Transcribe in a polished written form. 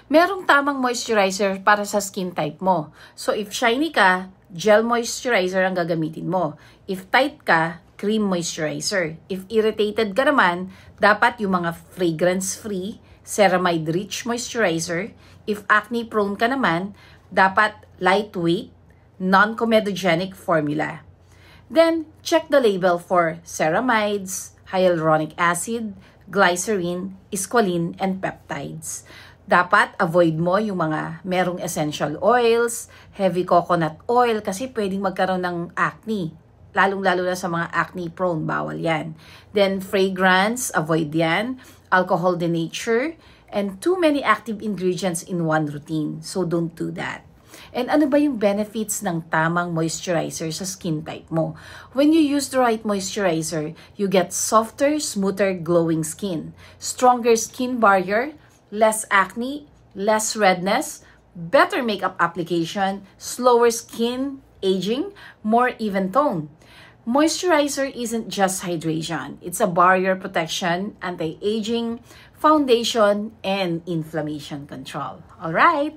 Merong tamang moisturizer para sa skin type mo. So if shiny ka, gel moisturizer ang gagamitin mo. If tight ka, cream moisturizer. If irritated ka naman, dapat yung mga fragrance-free, ceramide-rich moisturizer. If acne-prone ka naman, dapat lightweight, non-comedogenic formula. Then, check the label for ceramides, hyaluronic acid, glycerin, squalene, and peptides. Dapat avoid mo yung mga merong essential oils, heavy coconut oil kasi pwedeng magkaroon ng acne. Lalong-lalo na sa mga acne-prone, bawal yan. Then fragrance, avoid yan. Alcohol denature, and too many active ingredients in one routine. So don't do that. And ano ba yung benefits ng tamang moisturizer sa skin type mo? When you use the right moisturizer, you get softer, smoother, glowing skin, stronger skin barrier, less acne, less redness, better makeup application, slower skin aging, more even tone. Moisturizer isn't just hydration. It's a barrier protection, anti-aging, foundation, and inflammation control. All right?